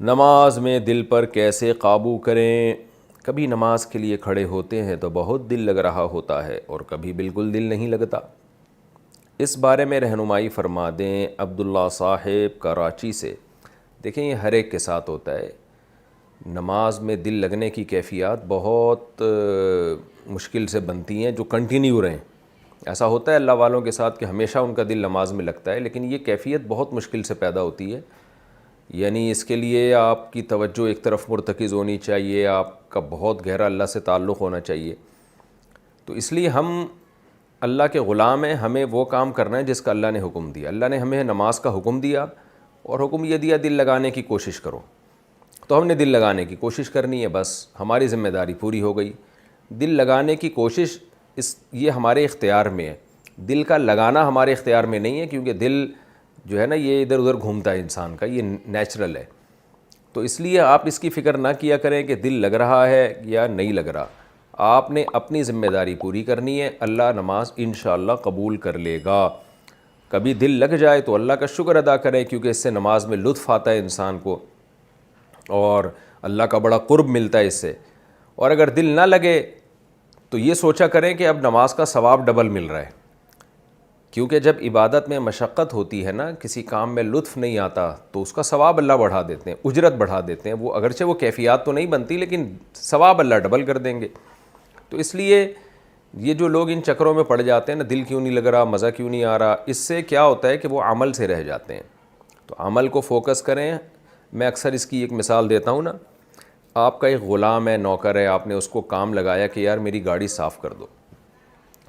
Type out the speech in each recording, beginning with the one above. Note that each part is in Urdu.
نماز میں دل پر کیسے قابو کریں؟ کبھی نماز کے لیے کھڑے ہوتے ہیں تو بہت دل لگ رہا ہوتا ہے اور کبھی بالکل دل نہیں لگتا۔ اس بارے میں رہنمائی فرما دیں عبداللہ صاحب کراچی سے۔ دیکھیں، یہ ہر ایک کے ساتھ ہوتا ہے۔ نماز میں دل لگنے کی کیفیات بہت مشکل سے بنتی ہیں جو کنٹینیو رہیں۔ ایسا ہوتا ہے اللہ والوں کے ساتھ کہ ہمیشہ ان کا دل نماز میں لگتا ہے، لیکن یہ کیفیت بہت مشکل سے پیدا ہوتی ہے۔ یعنی اس کے لیے آپ کی توجہ ایک طرف مرتکز ہونی چاہیے، آپ کا بہت گہرا اللہ سے تعلق ہونا چاہیے۔ تو اس لیے ہم اللہ کے غلام ہیں، ہمیں وہ کام کرنا ہے جس کا اللہ نے حکم دیا۔ اللہ نے ہمیں نماز کا حکم دیا اور حکم یہ دیا دل لگانے کی کوشش کرو، تو ہم نے دل لگانے کی کوشش کرنی ہے، بس ہماری ذمہ داری پوری ہو گئی۔ دل لگانے کی کوشش یہ ہمارے اختیار میں ہے، دل کا لگانا ہمارے اختیار میں نہیں ہے، کیونکہ دل جو ہے نا یہ ادھر ادھر گھومتا ہے انسان کا، یہ نیچرل ہے۔ تو اس لیے آپ اس کی فکر نہ کیا کریں کہ دل لگ رہا ہے یا نہیں لگ رہا، آپ نے اپنی ذمہ داری پوری کرنی ہے، اللہ نماز انشاءاللہ قبول کر لے گا۔ کبھی دل لگ جائے تو اللہ کا شکر ادا کریں، کیونکہ اس سے نماز میں لطف آتا ہے انسان کو اور اللہ کا بڑا قرب ملتا ہے اس سے۔ اور اگر دل نہ لگے تو یہ سوچا کریں کہ اب نماز کا ثواب ڈبل مل رہا ہے، کیونکہ جب عبادت میں مشقت ہوتی ہے نا، کسی کام میں لطف نہیں آتا تو اس کا ثواب اللہ بڑھا دیتے ہیں، اجرت بڑھا دیتے ہیں۔ وہ اگرچہ وہ کیفیات تو نہیں بنتی، لیکن ثواب اللہ ڈبل کر دیں گے۔ تو اس لیے یہ جو لوگ ان چکروں میں پڑ جاتے ہیں نا، دل کیوں نہیں لگ رہا، مزہ کیوں نہیں آ رہا، اس سے کیا ہوتا ہے کہ وہ عمل سے رہ جاتے ہیں۔ تو عمل کو فوکس کریں۔ میں اکثر اس کی ایک مثال دیتا ہوں نا، آپ کا ایک غلام ہے، نوکر ہے، آپ نے اس کو کام لگایا کہ یار میری گاڑی صاف کر دو۔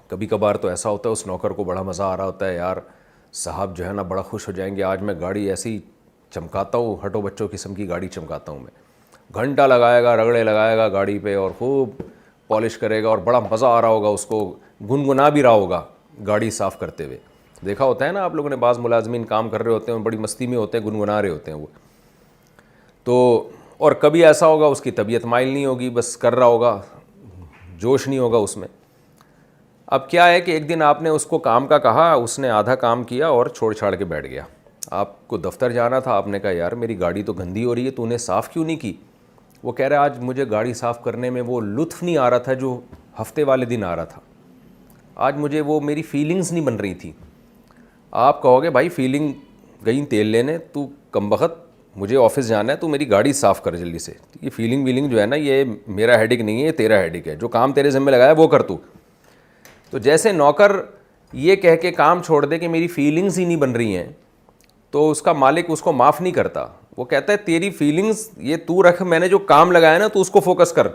کبھی کبھار تو ایسا ہوتا ہے اس نوکر کو بڑا مزہ آ رہا ہوتا ہے، یار صاحب جو ہے نا بڑا خوش ہو جائیں گے، آج میں گاڑی ایسی چمکاتا ہوں، ہٹو بچوں قسم کی گاڑی چمکاتا ہوں میں۔ گھنٹہ لگائے گا، رگڑے لگائے گا گاڑی پہ اور خوب پالش کرے گا اور بڑا مزہ آ رہا ہوگا، اس کو گنگنا بھی رہا ہوگا گاڑی صاف کرتے ہوئے۔ دیکھا ہوتا ہے نا آپ لوگوں نے، بعض ملازمین کام کر رہے ہوتے ہیں، بڑی مستی میں ہوتے ہیں، گنگنا رہے ہوتے ہیں وہ تو۔ اور کبھی ایسا ہوگا اس کی طبیعت مائل نہیں ہوگی، بس کر رہا ہوگا، جوش نہیں ہوگا اس میں۔ اب کیا ہے کہ ایک دن آپ نے اس کو کام کا کہا، اس نے آدھا کام کیا اور چھوڑ چھاڑ کے بیٹھ گیا۔ آپ کو دفتر جانا تھا، آپ نے کہا یار میری گاڑی تو گندی ہو رہی ہے، تو نے صاف کیوں نہیں کی؟ وہ کہہ رہا ہے آج مجھے گاڑی صاف کرنے میں وہ لطف نہیں آ رہا تھا جو ہفتے والے دن آ رہا تھا، آج مجھے وہ میری فیلنگز نہیں بن رہی تھی۔ آپ کہو گے بھائی فیلنگ گئی تیل لینے، تو کم بخت مجھے آفس جانا ہے، تو میری گاڑی صاف کر جلدی سے۔ یہ فیلنگ ویلنگ جو ہے نا، یہ میرا ہیڈک نہیں ہے، یہ تیرا ہیڈک ہے، جو کام تیرے ذمہ لگایا وہ کر تو جیسے نوکر یہ کہہ کے کام چھوڑ دے کہ میری فیلنگز ہی نہیں بن رہی ہیں، تو اس کا مالک اس کو معاف نہیں کرتا، وہ کہتا ہے تیری فیلنگز یہ تو رکھ، میں نے جو کام لگایا نا تو اس کو فوکس کر۔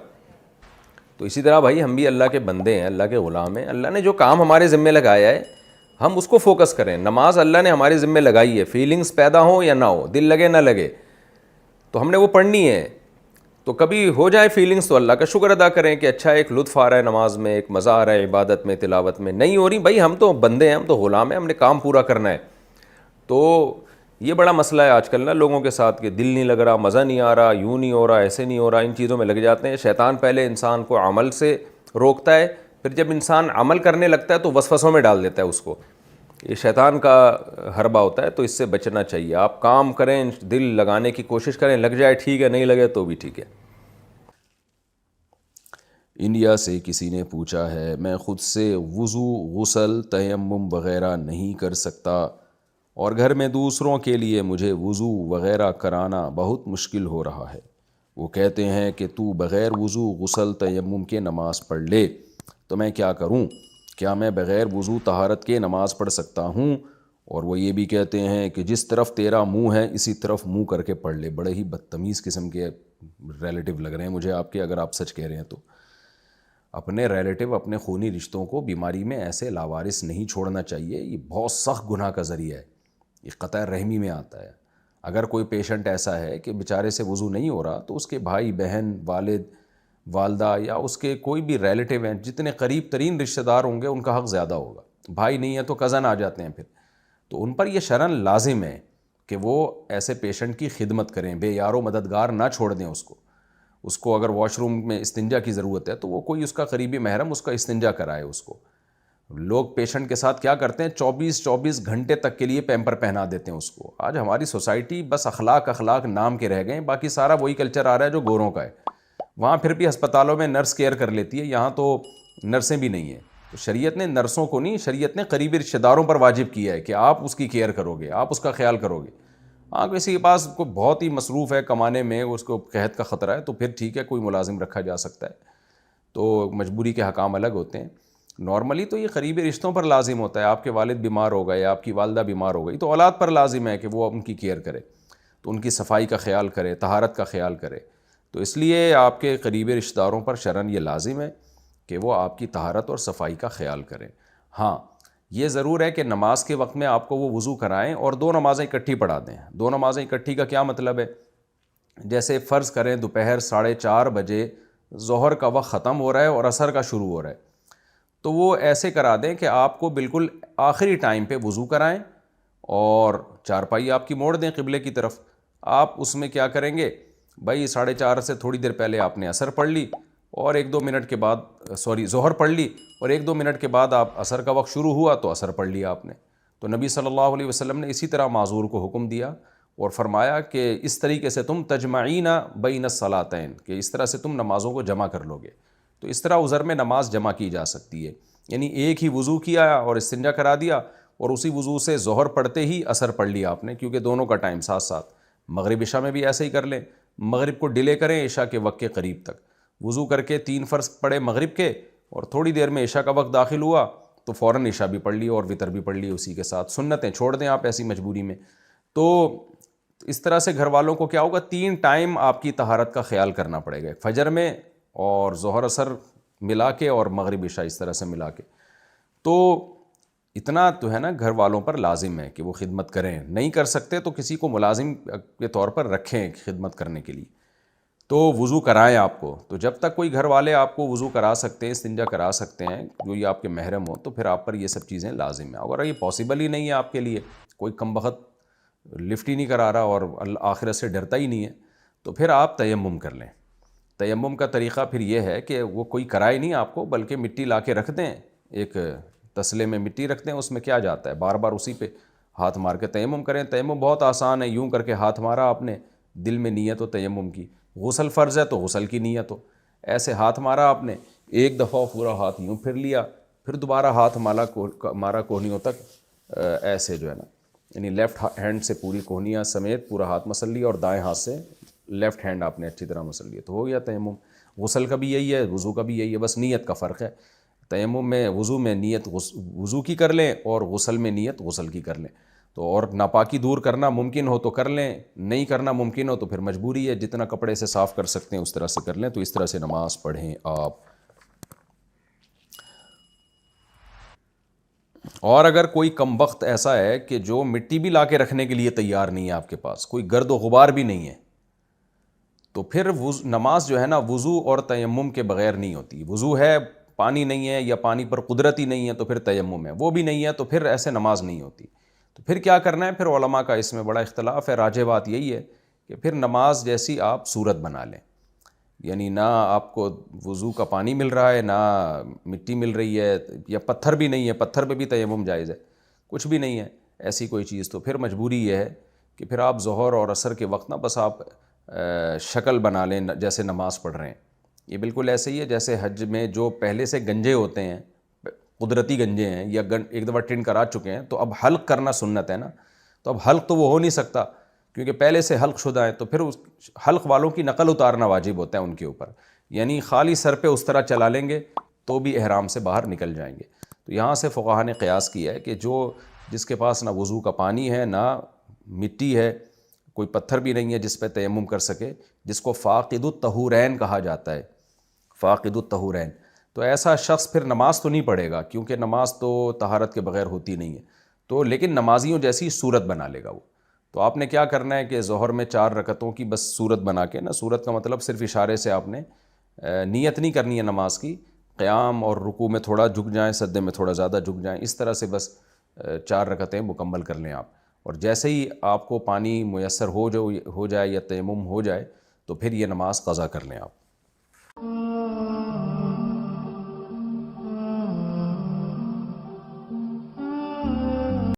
تو اسی طرح بھائی ہم بھی اللہ کے بندے ہیں، اللہ کے غلام ہیں، اللہ نے جو کام ہمارے ذمہ لگایا ہے ہم اس کو فوکس کریں۔ نماز اللہ نے ہمارے ذمہ لگائی ہے، فیلنگز پیدا ہوں یا نہ ہو، دل لگے نہ لگے، تو ہم نے وہ پڑھنی ہے۔ تو کبھی ہو جائے فیلنگز تو اللہ کا شکر ادا کریں کہ اچھا ایک لطف آ رہا ہے نماز میں، ایک مزہ آ رہا ہے عبادت میں، تلاوت میں۔ نہیں ہو رہی بھائی، ہم تو بندے ہیں، ہم تو غلام ہیں، ہم نے کام پورا کرنا ہے۔ تو یہ بڑا مسئلہ ہے آج کل نا لوگوں کے ساتھ کہ دل نہیں لگ رہا، مزہ نہیں آ رہا، یوں نہیں ہو رہا، ایسے نہیں ہو رہا، ان چیزوں میں لگ جاتے ہیں۔ شیطان پہلے انسان کو عمل سے روکتا ہے، پھر جب انسان عمل کرنے لگتا ہے تو وسوسوں میں ڈال دیتا ہے اس کو۔ یہ شیطان کا حربہ ہوتا ہے، تو اس سے بچنا چاہیے۔ آپ کام کریں، دل لگانے کی کوشش کریں، لگ جائے ٹھیک ہے، نہیں لگے تو بھی ٹھیک ہے۔ انڈیا سے کسی نے پوچھا ہے، میں خود سے وضو، غسل، تیمم وغیرہ نہیں کر سکتا اور گھر میں دوسروں کے لیے مجھے وضو وغیرہ کرانا بہت مشکل ہو رہا ہے۔ وہ کہتے ہیں کہ تو بغیر وضو، غسل، تیمم کے نماز پڑھ لے، تو میں کیا کروں؟ کیا میں بغیر وضو طہارت کے نماز پڑھ سکتا ہوں؟ اور وہ یہ بھی کہتے ہیں کہ جس طرف تیرا منہ ہے اسی طرف منہ کر کے پڑھ لے۔ بڑے ہی بدتمیز قسم کے ریلیٹیو لگ رہے ہیں مجھے آپ کے، اگر آپ سچ کہہ رہے ہیں تو۔ اپنے ریلیٹیو، اپنے خونی رشتوں کو بیماری میں ایسے لاوارث نہیں چھوڑنا چاہیے، یہ بہت سخت گناہ کا ذریعہ ہے، یہ قطع رحمی میں آتا ہے۔ اگر کوئی پیشنٹ ایسا ہے کہ بیچارے سے وضو نہیں ہو رہا، تو اس کے بھائی، بہن، والد، والدہ یا اس کے کوئی بھی ریلیٹیو ہیں، جتنے قریب ترین رشتہ دار ہوں گے ان کا حق زیادہ ہوگا۔ بھائی نہیں ہے تو کزن آ جاتے ہیں پھر، تو ان پر یہ شرعاً لازم ہے کہ وہ ایسے پیشنٹ کی خدمت کریں، بے یار و مددگار نہ چھوڑ دیں اس کو اگر واش روم میں استنجا کی ضرورت ہے تو وہ کوئی اس کا قریبی محرم اس کا استنجا کرائے اس کو۔ لوگ پیشنٹ کے ساتھ کیا کرتے ہیں 24 گھنٹے تک کے لیے پیمپر پہنا دیتے ہیں اس کو. آج ہماری سوسائٹی بس اخلاق نام کے رہ گئے ہیں, باقی سارا وہی کلچر آ رہا ہے جو گوروں کا ہے. وہاں پھر بھی ہسپتالوں میں نرس کیئر کر لیتی ہے, یہاں تو نرسیں بھی نہیں ہیں. تو شریعت نے نرسوں کو نہیں, شریعت نے قریبی رشتہ داروں پر واجب کیا ہے کہ آپ اس کی کیئر کرو گے, آپ اس کا خیال کرو گے. ہاں کسی کے پاس کوئی بہت ہی مصروف ہے کمانے میں, اس کو قحط کا خطرہ ہے, تو پھر ٹھیک ہے کوئی ملازم رکھا جا سکتا ہے, تو مجبوری کے حکام الگ ہوتے ہیں. نارملی تو یہ قریبی رشتوں پر لازم ہوتا ہے. آپ کے والد بیمار ہو گئے, آپ کی والدہ بیمار ہو گئی, تو اولاد پر لازم ہے کہ وہ ان کی کیئر کرے, تو ان کی صفائی کا خیال کرے, طہارت کا خیال کرے. تو اس لیے آپ کے قریبی رشتہ داروں پر شرعاً یہ لازم ہے کہ وہ آپ کی طہارت اور صفائی کا خیال کریں. ہاں یہ ضرور ہے کہ نماز کے وقت میں آپ کو وہ وضو کرائیں اور 2 نمازیں اکٹھی پڑھا دیں. 2 نمازیں اکٹھی کا کیا مطلب ہے؟ جیسے فرض کریں دوپہر 4:30 بجے ظہر کا وقت ختم ہو رہا ہے اور عصر کا شروع ہو رہا ہے, تو وہ ایسے کرا دیں کہ آپ کو بالکل آخری ٹائم پہ وضو کرائیں اور چارپائی آپ کی موڑ دیں قبلے کی طرف. آپ اس میں کیا کریں گے بھائی, 4:30 سے تھوڑی دیر پہلے آپ نے عصر پڑھ لی اور 1-2 منٹ کے بعد ظہر پڑھ لی, اور 1-2 منٹ کے بعد آپ عصر کا وقت شروع ہوا تو عصر پڑھ لیا آپ نے. تو نبی صلی اللہ علیہ وسلم نے اسی طرح معذور کو حکم دیا اور فرمایا کہ اس طریقے سے تم تجمعین بین الصلاتین, کہ اس طرح سے تم نمازوں کو جمع کر لو گے. تو اس طرح عذر میں نماز جمع کی جا سکتی ہے, یعنی ایک ہی وضو کیا اور استنجا کرا دیا اور اسی وضو سے ظہر پڑھتے ہی عصر پڑھ لیا آپ نے, کیونکہ دونوں کا ٹائم ساتھ ساتھ. مغرب عشاء میں بھی ایسے ہی کر لیں, مغرب کو ڈیلے کریں عشاء کے وقت کے قریب تک, وضو کر کے 3 فرض پڑھے مغرب کے, اور تھوڑی دیر میں عشاء کا وقت داخل ہوا تو فوراً عشاء بھی پڑھ لی اور وتر بھی پڑھ لی اسی کے ساتھ. سنتیں چھوڑ دیں آپ ایسی مجبوری میں. تو اس طرح سے گھر والوں کو کیا ہوگا, 3 ٹائم آپ کی طہارت کا خیال کرنا پڑے گا, فجر میں اور ظہر عصر ملا کے اور مغرب عشاء اس طرح سے ملا کے. تو اتنا تو ہے نا گھر والوں پر لازم ہے کہ وہ خدمت کریں. نہیں کر سکتے تو کسی کو ملازم کے طور پر رکھیں خدمت کرنے کے لیے, تو وضو کرائیں آپ کو. تو جب تک کوئی گھر والے آپ کو وضو کرا سکتے ہیں, استنجا کرا سکتے ہیں, جو یہ آپ کے محرم ہو, تو پھر آپ پر یہ سب چیزیں لازم ہیں. اگر یہ پاسبل ہی نہیں ہے آپ کے لیے, کوئی کم بخت لفٹ ہی نہیں کرا رہا اور آخرت سے ڈرتا ہی نہیں ہے, تو پھر آپ تیمم کر لیں. تیمم کا طریقہ پھر یہ ہے کہ وہ کوئی کرائے نہیں آپ کو, بلکہ مٹی لا کے رکھ دیں, ایک تسلے میں مٹی رکھ دیں, اس میں کیا جاتا ہے, بار بار اسی پہ ہاتھ مار کے تیمم کریں. تیمم بہت آسان ہے, یوں کر کے ہاتھ مارا آپ نے, دل میں نیت ہو تیمم کی. غسل فرض ہے تو غسل کی نیت ہو, ایسے ہاتھ مارا آپ نے, ایک دفعہ پورا ہاتھ یوں پھر لیا, پھر دوبارہ ہاتھ مارا کوہنیوں تک, ایسے جو ہے نا, یعنی لیفٹ ہینڈ سے پوری کوہنیاں سمیت پورا ہاتھ مسل لیا اور دائیں ہاتھ سے لیفٹ ہینڈ آپ نے اچھی طرح مسل لیا, تو ہو گیا تیمم. غسل کا بھی یہی ہے, وضو کا بھی یہی ہے, بس نیت کا فرق ہے. تیمم میں وضو میں نیت وضو کی کر لیں اور غسل میں نیت غسل کی کر لیں. تو اور ناپاکی دور کرنا ممکن ہو تو کر لیں, نہیں کرنا ممکن ہو تو پھر مجبوری ہے, جتنا کپڑے سے صاف کر سکتے ہیں اس طرح سے کر لیں. تو اس طرح سے نماز پڑھیں آپ. اور اگر کوئی کم بخت ایسا ہے کہ جو مٹی بھی لا کے رکھنے کے لیے تیار نہیں ہے, آپ کے پاس کوئی گرد و غبار بھی نہیں ہے, تو پھر نماز جو ہے نا وضو اور تیمم کے بغیر نہیں ہوتی. وضو ہے, پانی نہیں ہے یا پانی پر قدرت ہی نہیں ہے تو پھر تیمم ہے, وہ بھی نہیں ہے تو پھر ایسے نماز نہیں ہوتی. تو پھر کیا کرنا ہے, پھر علماء کا اس میں بڑا اختلاف ہے. راجح بات یہی ہے کہ پھر نماز جیسی آپ صورت بنا لیں, یعنی نہ آپ کو وضو کا پانی مل رہا ہے, نہ مٹی مل رہی ہے, یا پتھر بھی نہیں ہے, پتھر پہ بھی تیمم جائز ہے, کچھ بھی نہیں ہے ایسی کوئی چیز, تو پھر مجبوری یہ ہے کہ پھر آپ ظہر اور عصر کے وقت نا بس آپ شکل بنا لیں جیسے نماز پڑھ رہے ہیں. یہ بالکل ایسے ہی ہے جیسے حج میں جو پہلے سے گنجے ہوتے ہیں, قدرتی گنجے ہیں, یا ایک دفعہ ٹنڈ کرا چکے ہیں, تو اب حلق کرنا سنت ہے نا, تو اب حلق تو وہ ہو نہیں سکتا کیونکہ پہلے سے حلق شدہ ہیں, تو پھر اس حلق والوں کی نقل اتارنا واجب ہوتا ہے ان کے اوپر, یعنی خالی سر پہ اس طرح چلا لیں گے تو بھی احرام سے باہر نکل جائیں گے. تو یہاں سے فقہا نے قیاس کیا ہے کہ جس کے پاس نہ وضو کا پانی ہے, نہ مٹی ہے, کوئی پتھر بھی نہیں ہے جس پہ تیمم کر سکے, جس کو فاقد الطہورین کہا جاتا ہے, فاقد الطہورین, تو ایسا شخص پھر نماز تو نہیں پڑھے گا کیونکہ نماز تو طہارت کے بغیر ہوتی نہیں ہے, تو لیکن نمازیوں جیسی صورت بنا لے گا وہ. تو آپ نے کیا کرنا ہے کہ ظہر میں 4 رکعتوں کی بس صورت بنا کے نا, صورت کا مطلب صرف اشارے سے آپ نے نیت نہیں کرنی ہے نماز کی, قیام اور رکوع میں تھوڑا جھک جائیں, سجدے میں تھوڑا زیادہ جھک جائیں, اس طرح سے بس 4 رکعتیں مکمل کر لیں آپ. اور جیسے ہی آپ کو پانی میسر ہو جائے یا تیمم ہو جائے تو پھر یہ نماز قضا کر لیں آپ.